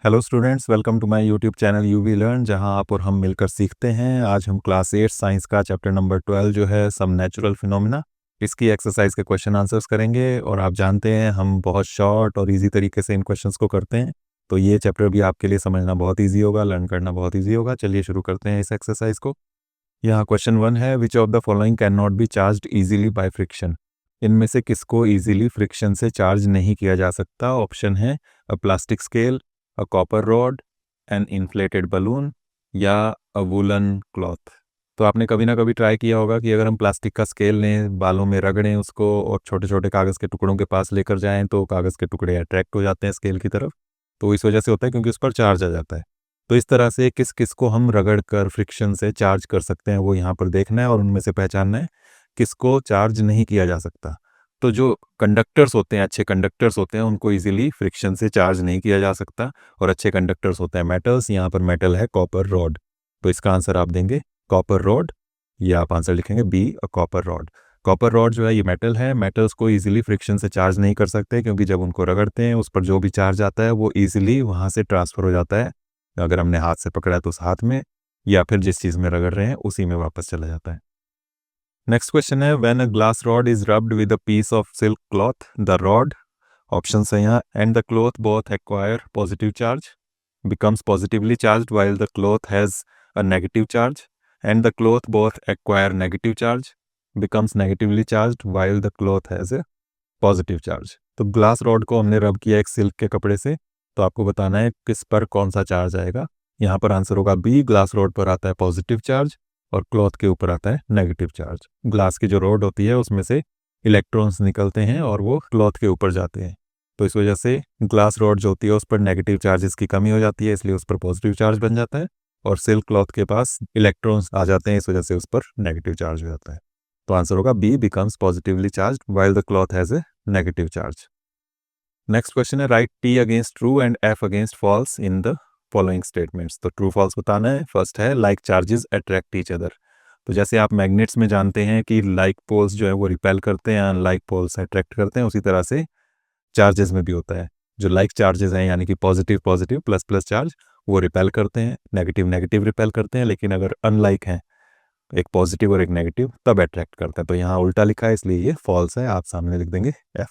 Hello students, welcome to my YouTube channel UV learn, जहां आप और हम मिलकर सीखते हैं। आज हम क्लास 8 साइंस का चैप्टर नंबर 12 जो है सम नेचुरल फिनोमिना, इसकी एक्सरसाइज के क्वेश्चन आंसर्स करेंगे। और आप जानते हैं हम बहुत शॉर्ट और इजी तरीके से इन क्वेश्चंस को करते हैं, तो ये चैप्टर भी आपके लिए समझना बहुत ईजी होगा, लर्न करना बहुत ईजी होगा। चलिए शुरू करते हैं इस एक्सरसाइज को। यहाँ क्वेश्चन 1 है, which of the following can not be charge easily by friction. इनमें से किसको ईजिली फ्रिक्शन से चार्ज नहीं किया जा सकता। ऑप्शन है a plastic scale, a copper rod, an inflated balloon या अ वूलन क्लॉथ। तो आपने कभी ना कभी ट्राई किया होगा कि अगर हम प्लास्टिक का स्केल लें, बालों में रगड़ें उसको और छोटे छोटे कागज़ के टुकड़ों के पास लेकर जाएं, तो कागज़ के टुकड़े अट्रैक्ट हो जाते हैं स्केल की तरफ। तो इस वजह से होता है क्योंकि उस पर चार्ज आ जाता है। तो इस तरह से किस किस को हम रगड़ कर फ्रिक्शन से चार्ज कर सकते हैं, वो यहाँ पर देखना है और उनमें से पहचानना है किसको चार्ज नहीं किया जा सकता। तो जो कंडक्टर्स होते हैं, अच्छे कंडक्टर्स होते हैं, उनको इजीली फ्रिक्शन से चार्ज नहीं किया जा सकता। और अच्छे कंडक्टर्स होते हैं मेटल्स। यहाँ पर मेटल है कॉपर रॉड, तो इसका आंसर आप देंगे कॉपर रॉड, या आप आंसर लिखेंगे be a copper rod. Copper rod जो है ये मेटल है। मेटल्स को इजीली फ्रिक्शन से चार्ज नहीं कर सकते क्योंकि जब उनको रगड़ते हैं उस पर जो भी चार्ज आता है वो इजीली वहाँ से ट्रांसफ़र हो जाता है। अगर हमने हाथ से पकड़ा है तो उस हाथ में, या फिर जिस चीज़ में रगड़ रहे हैं उसी में वापस चला जाता है। नेक्स्ट क्वेश्चन है, when a glass rod is rubbed with a piece of silk cloth the rod, option है यहाँ, and the cloth both acquire positive charge, becomes positively charged while the cloth has a negative charge, and the cloth both acquire negative charge, becomes negatively charged while the cloth has a positive charge. तो glass rod को हमने रब किया एक silk के कपड़े से, तो आपको बताना है किस पर कौन सा चार्ज आएगा। यहाँ पर आंसर होगा बी, ग्लास रॉड पर आता है पॉजिटिव चार्ज और क्लॉथ के ऊपर आता है नेगेटिव चार्ज। ग्लास की जो रॉड होती है उसमें से इलेक्ट्रॉन्स निकलते हैं और वो क्लॉथ के ऊपर जाते हैं, तो इस वजह से ग्लास रॉड जो होती है उस पर नेगेटिव चार्जेस की कमी हो जाती है, इसलिए उस पर पॉजिटिव चार्ज बन जाता है। और सिल्क क्लॉथ के पास इलेक्ट्रॉन्स आ जाते हैं, इस वजह से उस पर नेगेटिव चार्ज हो जाता है। तो आंसर होगा B, becomes positively charged while the cloth has a negative charge. Next question है, write T against true and F against false in the following statements. तो ट्रू फॉल्स बताना है। फर्स्ट है, like charges attract each other. तो जैसे आप magnets में जानते हैं कि लाइक पोल्स जो है वो रिपेल करते हैं, अनलाइक पोल्स अट्रैक्ट करते हैं, उसी तरह से चार्जेस में भी होता है। जो लाइक चार्जेस हैं यानी कि positive positive plus plus charge, वो रिपेल करते हैं, नेगेटिव नेगेटिव रिपेल करते हैं, लेकिन अगर अनलाइक हैं, एक पॉजिटिव और एक नेगेटिव, तब अट्रैक्ट करते हैं। तो यहाँ उल्टा लिखा है इसलिए ये फॉल्स है, आप सामने लिख देंगे एफ।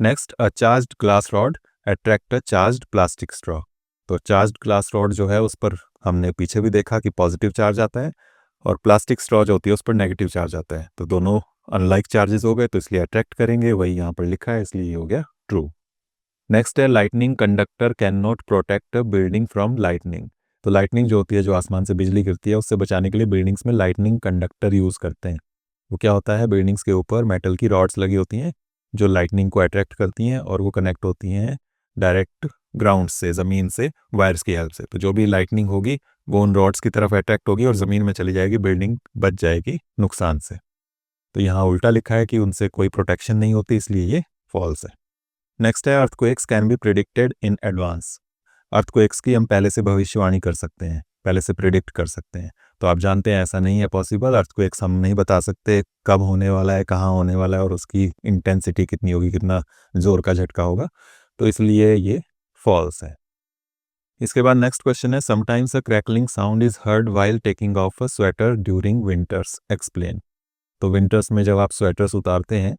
नेक्स्ट, अ चार्ज्ड ग्लास रॉड अट्रैक्ट अ चार्ज्ड प्लास्टिक स्ट्रॉ। तो चार्ज्ड ग्लास रॉड जो है उस पर हमने पीछे भी देखा कि पॉजिटिव चार्ज आता है, और प्लास्टिक स्ट्रॉ जो होती है उस पर नेगेटिव चार्ज आता है। तो दोनों अनलाइक चार्जेस हो गए, तो इसलिए अट्रैक्ट करेंगे, वही यहाँ पर लिखा है, इसलिए ये हो गया ट्रू। नेक्स्ट है, lightning conductor can not protect a building from lightning. तो लाइटनिंग जो होती है, जो आसमान से बिजली गिरती है, उससे बचाने के लिए बिल्डिंग्स में लाइटनिंग कंडक्टर यूज़ करते हैं। वो क्या होता है, बिल्डिंग्स के ऊपर मेटल की रॉड्स लगी होती हैं जो लाइटनिंग को अट्रैक्ट करती हैं, और वो कनेक्ट होती हैं डायरेक्ट ग्राउंड से, ज़मीन से, वायर्स की हेल्प से। तो जो भी लाइटनिंग होगी वो उन रॉड्स की तरफ अट्रैक्ट होगी और ज़मीन में चली जाएगी, बिल्डिंग बच जाएगी नुकसान से। तो यहाँ उल्टा लिखा है कि उनसे कोई प्रोटेक्शन नहीं होती, इसलिए ये फॉल्स है। नेक्स्ट है, earthquakes can be predicted in advance. Earthquakes की हम पहले से भविष्यवाणी कर सकते हैं, पहले से प्रिडिक्ट कर सकते हैं। तो आप जानते हैं ऐसा नहीं है पॉसिबल। अर्थक्वेक्स हम नहीं बता सकते कब होने वाला है, कहाँ होने वाला है, और उसकी इंटेंसिटी कितनी होगी, कितना जोर का झटका होगा, तो इसलिए ये फॉल्स है। इसके बाद नेक्स्ट क्वेश्चन है, sometimes a crackling sound is heard while taking of a sweater during winters, explain. तो विंटर्स में जब आप स्वेटर्स उतारते हैं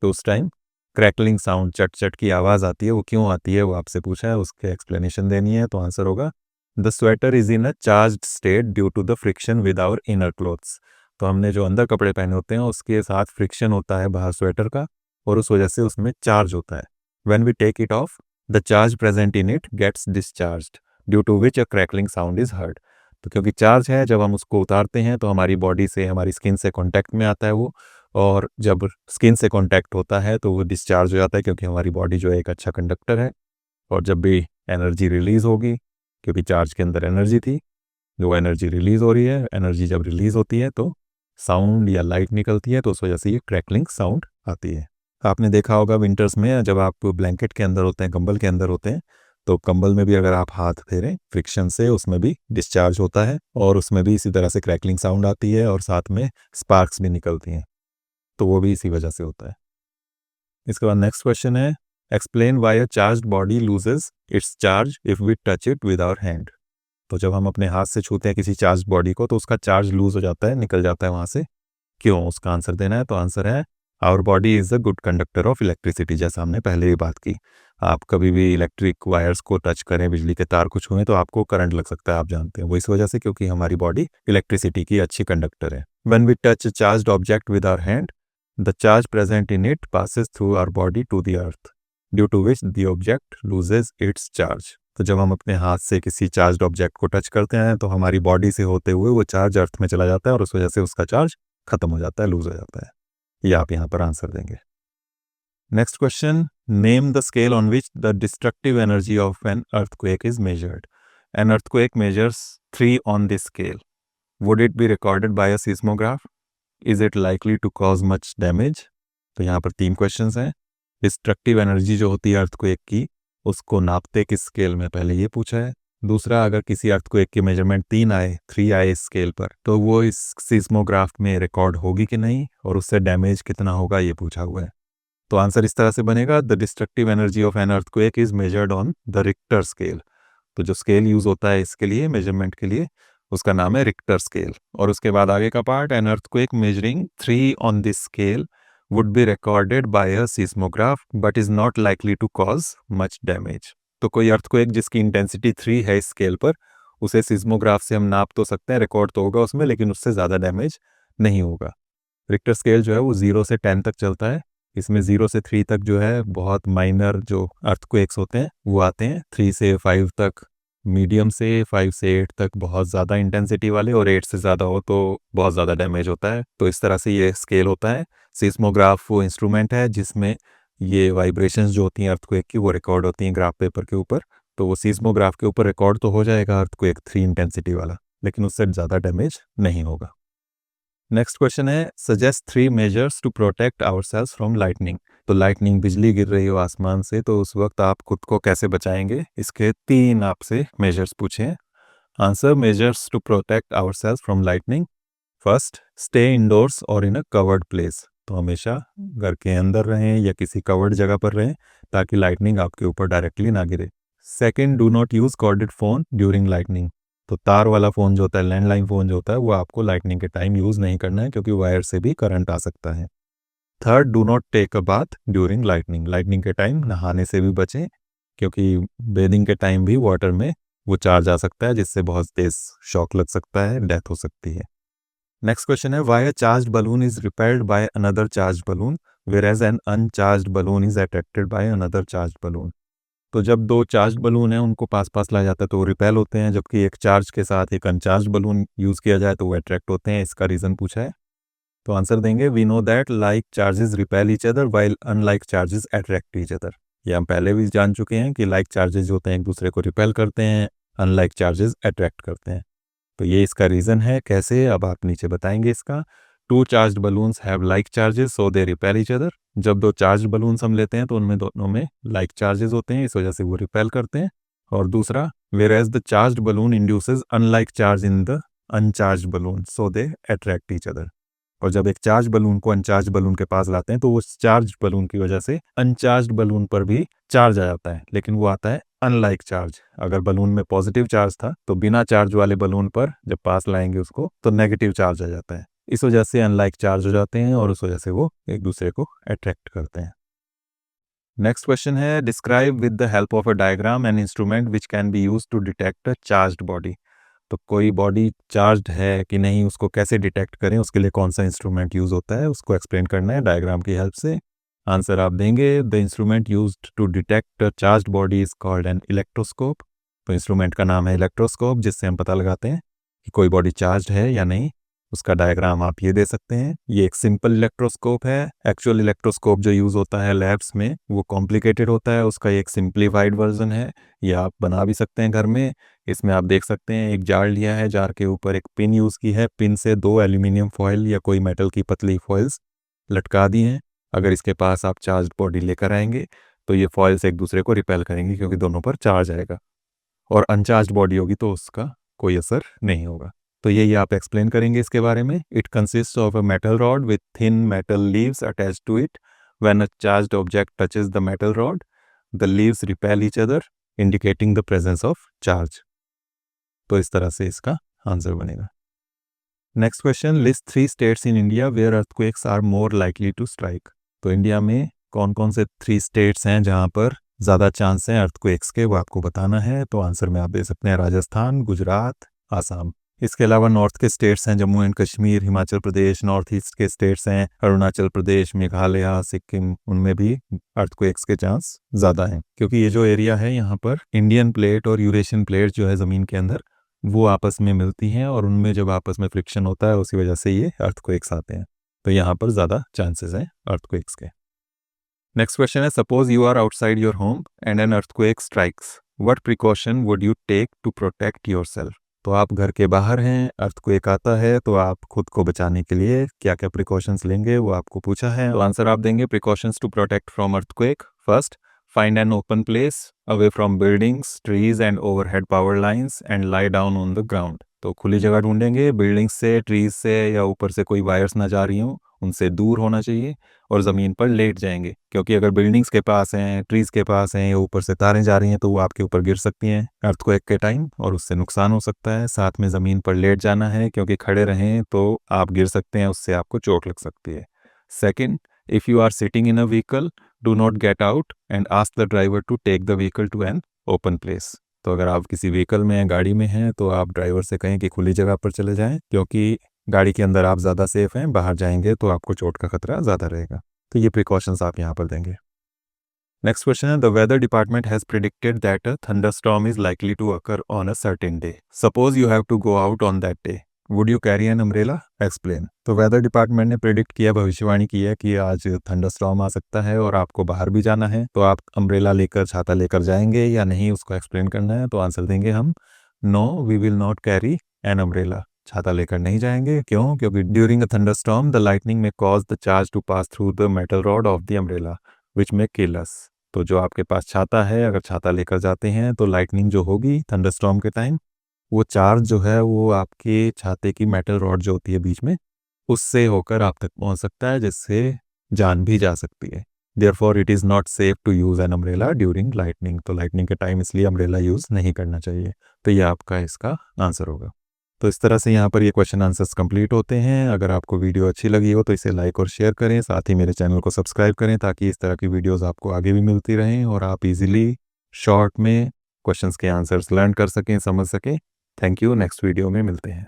तो उस टाइम क्रैकलिंग साउंड, चट चट की आवाज़ आती है, वो क्यों आती है, वो आपसे पूछा है, उसके एक्सप्लेनेशन देनी है। तो आंसर होगा, the sweater is in a charged state due to the friction with our inner clothes. तो हमने जो अंदर कपड़े पहने होते हैं उसके साथ फ्रिक्शन होता है बाहर स्वेटर का, और उस वजह से उसमें चार्ज होता है। When we take it off, the charge present in it gets discharged due to which a crackling sound is heard. तो क्योंकि चार्ज है, जब हम उसको उतारते हैं तो हमारी बॉडी से, हमारी स्किन से कांटेक्ट में आता है वो, और जब स्किन से कांटेक्ट होता है तो वो डिस्चार्ज हो जाता है, क्योंकि हमारी बॉडी जो है एक अच्छा कंडक्टर है। और जब भी एनर्जी रिलीज़ होगी, क्योंकि चार्ज के अंदर एनर्जी थी, जो एनर्जी रिलीज़ हो रही है, एनर्जी जब रिलीज़ होती है तो साउंड या लाइट निकलती है, तो उस वजह से ये क्रैकलिंग साउंड आती है। आपने देखा होगा विंटर्स में जब आप ब्लैंकेट के अंदर होते हैं, कंबल के अंदर होते हैं, तो कंबल में भी अगर आप हाथ फेरें फ्रिक्शन से, उसमें भी डिस्चार्ज होता है, और उसमें भी इसी तरह से क्रैकलिंग साउंड आती है, और साथ में स्पार्क्स भी निकलती हैं, तो वो भी इसी वजह से होता है। इसके बाद नेक्स्ट क्वेश्चन है, explain why a charge body loses its charge if we touch it with our hand. तो जब हम अपने हाथ से छूते हैं किसी चार्ज बॉडी को तो उसका चार्ज लूज हो जाता है, निकल जाता है वहाँ से। क्यों, उसका आंसर देना है। तो आंसर है our body is a good conductor of electricity. जैसा हमने पहले ही बात की, आप कभी भी इलेक्ट्रिक वायर्स को टच करें, बिजली के तार को छुएं तो आपको करंट लग सकता है, आप जानते हैं। वो इस वजह से क्योंकि हमारी बॉडी इलेक्ट्रिसिटी की अच्छी कंडक्टर है। When we touch a charged object with our hand, the charge present in it passes through our body to the earth, due to which the object loses its charge. तो जब हम अपने हाथ से किसी चार्ज्ड ऑब्जेक्ट को touch करते हैं तो हमारी बॉडी से होते हुए वो चार्ज अर्थ में चला जाता है और उस वजह से उसका चार्ज खत्म हो जाता है, लूज हो जाता है। ये आप यहाँ पर आंसर देंगे। Next question, name the scale on which the destructive energy of an earthquake is measured. An earthquake measures 3 on this scale. Would it be recorded by a seismograph? Is it likely to cause much damage? तो यहाँ पर 3 questions हैं। Destructive energy जो होती है earthquake की, उसको नापते किस स्केल में, पहले ये पूछा है। दूसरा, अगर किसी अर्थक्वेक की मेजरमेंट 3 आए इस स्केल पर, तो वो इस सीस्मोग्राफ में रिकॉर्ड होगी कि नहीं, और उससे डैमेज कितना होगा, ये पूछा हुआ है। तो आंसर इस तरह से बनेगा, the destructive energy of an earthquake is measured on the Richter scale. तो जो स्केल यूज होता है इसके लिए, मेजरमेंट के लिए, उसका नाम है रिक्टर स्केल। और उसके बाद आगे का part, an earthquake measuring 3 on this scale would be recorded by a seismograph but is not likely to cause much damage। तो कोई अर्थक्वेक जिसकी इंटेंसिटी 3 है इस स्केल पर, उसे सिस्मोग्राफ से हम नाप तो सकते हैं, रिकॉर्ड तो होगा उसमें, लेकिन उससे ज़्यादा डैमेज नहीं होगा। रिक्टर स्केल जो है वो 0 से 10 तक चलता है। इसमें 0 से 3 तक जो है बहुत माइनर जो अर्थक्वेक्स होते हैं वो आते हैं। 3 से 5 तक मीडियम से, 5 से 8 तक बहुत ज़्यादा इंटेंसिटी वाले, और 8 से ज़्यादा हो तो बहुत ज़्यादा डैमेज होता है। तो इस तरह से ये स्केल होता है। सीस्मोग्राफ वो इंस्ट्रूमेंट है जिसमें ये वाइब्रेशंस जो होती हैं अर्थक्वेक की वो रिकॉर्ड होती हैं ग्राफ पेपर के ऊपर। तो वो सीस्मोग्राफ के ऊपर रिकॉर्ड तो हो जाएगा अर्थक्वेक 3 इंटेंसिटी वाला, लेकिन उससे ज़्यादा डैमेज नहीं होगा। नेक्स्ट क्वेश्चन है, suggest 3 measures to protect ourselves from lightning. तो लाइटनिंग, बिजली गिर रही हो आसमान से, तो उस वक्त आप खुद को कैसे बचाएंगे, इसके 3 आपसे मेजर्स पूछे हैं। Answer, measures to protect ourselves from lightning. First, stay indoors और इन अ कवर्ड प्लेस। तो हमेशा घर के अंदर रहें या किसी कवर्ड जगह पर रहें ताकि लाइटनिंग आपके ऊपर डायरेक्टली ना गिरे। Second, do not use corded phone during lightning. तो तार वाला फ़ोन जो होता है, लैंडलाइन फ़ोन जो होता है, वो आपको लाइटनिंग के टाइम यूज़ नहीं करना है क्योंकि वायर से भी करंट आ सकता है। Third, do not take a bath during lightning. Lightning के टाइम नहाने से भी बचें क्योंकि बेदिंग के टाइम भी वाटर में वो चार्ज आ सकता है जिससे बहुत तेज़ शॉक लग सकता है, डेथ हो सकती है। नेक्स्ट क्वेश्चन है, why a charged balloon is repelled by another charged balloon whereas an uncharged balloon is attracted by another charged balloon. तो जब 2 चार्ज्ड बलून हैं उनको पास पास लाया जाता है तो वो रिपेल होते हैं, जबकि एक चार्ज के साथ एक अनचार्ज्ड बलून यूज़ किया जाए तो वो अट्रैक्ट होते हैं। इसका रीज़न पूछा है। तो आंसर देंगे, we know that like charges repel each other while unlike charges attract each other. ये हम पहले भी जान चुके हैं कि लाइक चार्जेस जो होते हैं एक दूसरे को रिपेल करते हैं, अनलाइक चार्जेस अट्रैक्ट करते हैं। तो ये इसका रीज़न है। कैसे, अब आप नीचे बताएंगे इसका। 2 charged balloons have like charges so they repel each other. जब 2 चार्ज्ड बलून्स हम लेते हैं तो उनमें दोनों में लाइक चार्जेस होते हैं, इस वजह से वो रिपेल करते हैं। और दूसरा, whereas the charged balloon induces unlike charge in the uncharged balloon so they attract each other. और जब एक चार्ज बलून को अनचार्ज बलून के पास लाते हैं तो उस चार्ज बलून की वजह से अनचार्ज बलून पर भी चार्ज आ जाता है, लेकिन वो आता है अनलाइक चार्ज। अगर बलून में पॉजिटिव चार्ज था तो बिना चार्ज वाले बलून पर जब पास लाएंगे उसको तो नेगेटिव चार्ज आ जाता है। इस वजह से अनलाइक चार्ज हो जाते हैं और उस वजह से वो एक दूसरे को अट्रैक्ट करते हैं। नेक्स्ट क्वेश्चन है, describe with the help of a diagram an instrument which can be use to detect a charged body. तो कोई बॉडी चार्ज्ड है कि नहीं उसको कैसे डिटेक्ट करें, उसके लिए कौन सा इंस्ट्रूमेंट यूज़ होता है, उसको एक्सप्लेन करना है डायग्राम की हेल्प से। आंसर आप देंगे, the instrument used to detect a charged body is called an electroscope. तो इंस्ट्रूमेंट का नाम है इलेक्ट्रोस्कोप, जिससे हम पता लगाते हैं कि कोई बॉडी चार्ज्ड है या नहीं। उसका डायग्राम आप ये दे सकते हैं। ये एक सिंपल इलेक्ट्रोस्कोप है। एक्चुअल इलेक्ट्रोस्कोप जो यूज़ होता है लैब्स में वो कॉम्प्लिकेटेड होता है, उसका एक सिंप्लीफाइड वर्जन है। ये आप बना भी सकते हैं घर में। इसमें आप देख सकते हैं एक जार लिया है, जार के ऊपर एक पिन यूज़ की है, पिन से 2 एल्यूमिनियम फॉयल या कोई मेटल की पतली फॉइल्स लटका दी हैं। अगर इसके पास आप चार्ज बॉडी लेकर आएंगे तो ये फॉइल्स एक दूसरे को रिपेल करेंगी क्योंकि दोनों पर चार्ज आएगा, और अनचार्ज बॉडी होगी तो उसका कोई असर नहीं होगा। तो यही आप एक्सप्लेन करेंगे इसके बारे में। It consist of a metal rod with thin metal leaves attached to it. When a charged object touches the metal rod the leaves repel each other indicating the presence of charge. तो इस तरह से इसका answer बनेगा। Next question, list 3 states in India where earthquakes are more likely to strike. तो India में कौन कौन से 3 स्टेट्स हैं जहां पर ज़्यादा चांस हैं अर्थक्वेक्स के, वो आपको बताना है। तो आंसर में आप दे सकते हैं राजस्थान, गुजरात, आसाम। इसके अलावा नॉर्थ के स्टेट्स हैं Jammu and Kashmir, Himachal Pradesh. North east के स्टेट्स हैं अरुणाचल प्रदेश, मेघालय, सिक्किम। उनमें भी अर्थक्वेक्स के चांस ज़्यादा हैं, क्योंकि ये जो एरिया है यहाँ पर इंडियन प्लेट और यूरेशियन प्लेट जो है ज़मीन के अंदर, वो आपस में मिलती हैं और उनमें जब आपस में फ्रिक्शन होता है उसी वजह से ये अर्थक्वेक्स आते हैं। तो यहाँ पर ज़्यादा चांसेस हैं अर्थक्वेक्स के। नेक्स्ट क्वेश्चन है, suppose you are outside your home and an earthquake strikes, what precaution would you take to protect yourself. तो आप घर के बाहर हैं, अर्थक्वेक आता है, तो आप खुद को बचाने के लिए क्या क्या प्रिकॉशंस लेंगे वो आपको पूछा है। तो आंसर आप देंगे, precautions to protect from earthquake. First, find an open place away from buildings, trees and overhead power lines and lie down on the ground। तो खुली जगह ढूंढेंगे, बिल्डिंग्स से, ट्रीज से या ऊपर से कोई वायर्स ना जा रही हों, उनसे दूर होना चाहिए और ज़मीन पर लेट जाएंगे, क्योंकि अगर बिल्डिंग्स के पास हैं, ट्रीज़ के पास हैं या ऊपर से तारें जा रही हैं तो वो आपके ऊपर गिर सकती हैं अर्थक्वेक के टाइम और उससे नुकसान हो सकता है। साथ में ज़मीन पर लेट जाना है, क्योंकि खड़े रहें तो आप गिर सकते हैं, उससे आपको चोट लग सकती है। Second, if you are sitting in a vehicle, do not get out and ask the driver to take the vehicle to an open place. तो अगर आप किसी व्हीकल में हैं, गाड़ी में हैं, तो आप ड्राइवर से कहें कि खुली जगह पर चले जाएं, क्योंकि गाड़ी के अंदर आप ज़्यादा सेफ हैं, बाहर जाएंगे तो आपको चोट का खतरा ज़्यादा रहेगा। तो ये प्रिकॉशंस आप यहाँ पर देंगे। नेक्स्ट क्वेश्चन है, the weather department has predicted that a thunderstorm is likely to occur on a certain day. Suppose you have to go out on that day, would you carry an umbrella? Explain. तो weather department ने predict किया, भविष्यवाणी की है कि आज thunderstorm आ सकता है और आपको बाहर भी जाना है, तो आप अम्ब्रेला लेकर, छाता लेकर जाएंगे या नहीं, उसको एक्सप्लेन करना है। तो आंसर देंगे हम, no we will not carry an umbrella. छाता लेकर नहीं जाएंगे। क्यों? क्योंकि during a thunderstorm the lightning may cause the charge to pass through the metal rod of the umbrella which may kill अस। तो जो आपके पास छाता है, अगर छाता लेकर जाते हैं तो लाइटनिंग जो होगी थंडरस्टॉर्म के टाइम, वो चार्ज जो है वो आपके छाते की मेटल रॉड जो होती है बीच में, उससे होकर आप तक पहुंच सकता है, जिससे जान भी जा सकती है। Therefore it is not safe to use an umbrella during lightning. तो लाइटनिंग के टाइम इसलिए अम्ब्रेला यूज़ नहीं करना चाहिए। तो ये आपका इसका आंसर होगा। तो इस तरह से यहाँ पर ये क्वेश्चन आंसर्स कंप्लीट होते हैं। अगर आपको वीडियो अच्छी लगी हो तो इसे लाइक और शेयर करें, साथ ही मेरे चैनल को सब्सक्राइब करें, ताकि इस तरह की वीडियोस आपको आगे भी मिलती रहें और आप इजीली शॉर्ट में क्वेश्चंस के आंसर्स लर्न कर सकें, समझ सकें। Thank you. नेक्स्ट वीडियो में मिलते हैं।